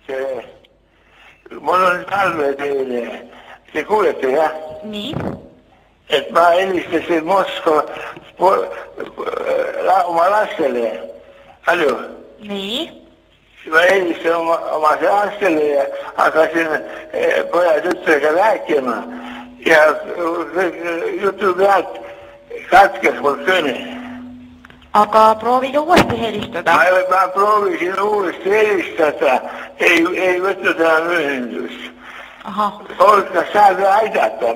tere. Mul on palve teile. Te kuulete, jah? Nii. Et ma helistasin Moskva oma lastele. Halju? Nii. Ma helistasin oma lastele ja hakkasin poja tütrega rääkima. Ja jutu pealt katkes mul kõne. Aga proovige uuesti helistada. Ma proovisin uuesti helistada. Ei võtnud enam ühendust. Kas saab aidata?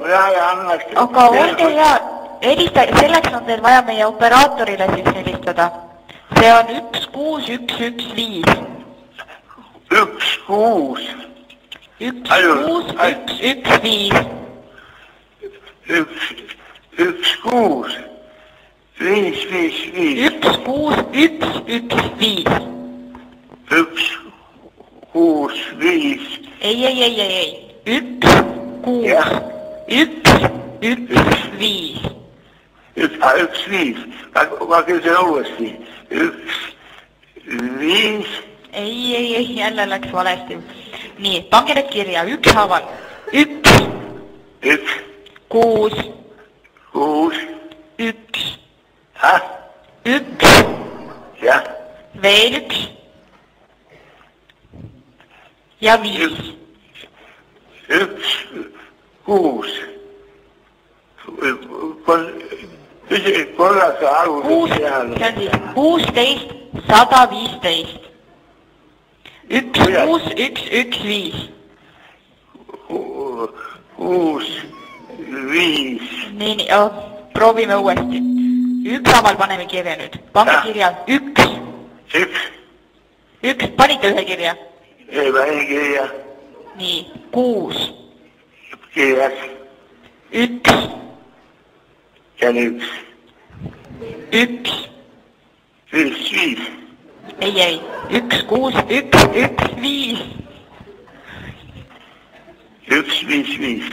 Aga olge hea, selleks on teil vaja meie operaatorile siis helistada. See on 16115. 16115. 16115. 16115. 165. Ei. 16115. 115. Ma küsin uuesti. 1-5. Ei, jälle läks valesti. Nii, pange need kirja, ükshaaval. 1 6 1 1 jah. Veel 1 ja 5. 1 6 korraga alguses peale. See on siis 16 115. 16115. 6 5. Nii, proovime uuesti. Ükshaaval paneme kirja nüüd. Pange kirja 1. 1, panite ühe kirja? Ei pani kirja. Nii, 6. Kirjas. 1. Ja 1. 1. 5. Ei. 1 6 1 1 5. 1 5 5.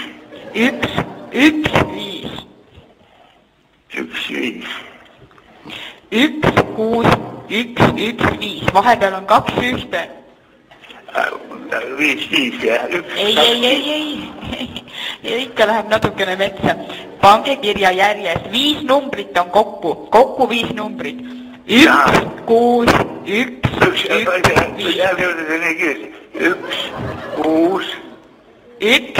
1 1 5. 1 5. 1 6 1 1 5. Vahepeal on 2 ühte. 5 5 ja 1. Ei. Ikka läheb natukene metsa. Pange kirja järjes. 5 numbrit on kokku. Kokku 5 numbrit. 1 6 1 1 5. 1 6 1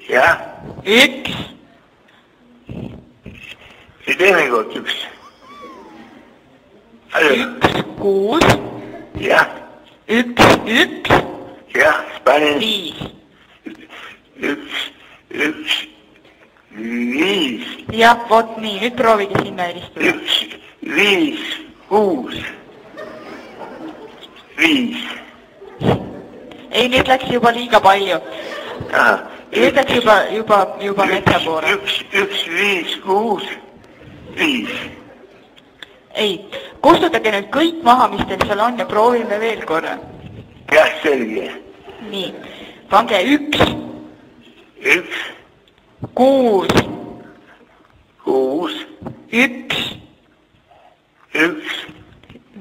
jah. 1. Ja teine kord 1. 1 6 jah. 1 1 jah, panin 5. 1 1 5. Jah, vot nii, nüüd proovige sinna helistada. 1 5 6 5. Ei, nüüd läks juba liiga palju. Nüüd läks juba metsa poole. 1 5 6 5. Ei, kustutage nüüd kõik maha, mis teil seal on ja proovime veel korra. Jah, selge. Nii, pange 1 1 6 6 1 1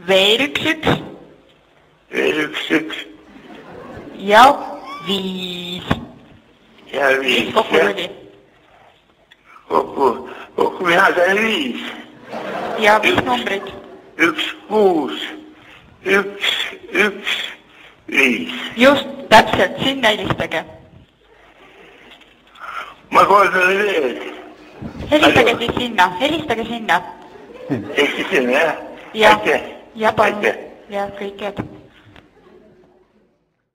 veel 1 1 veel 1 1 ja 5. ja 5. Kokku tuli. Kokku mina sain 5. Ja 5 numbrid. 1 6 1 1 5. Just, täpselt, sinna helistage. Ma kordan veel. Helistage siis sinna, helistage sinna. Ehk sinna, jah? Ja palun. Ja kõik head.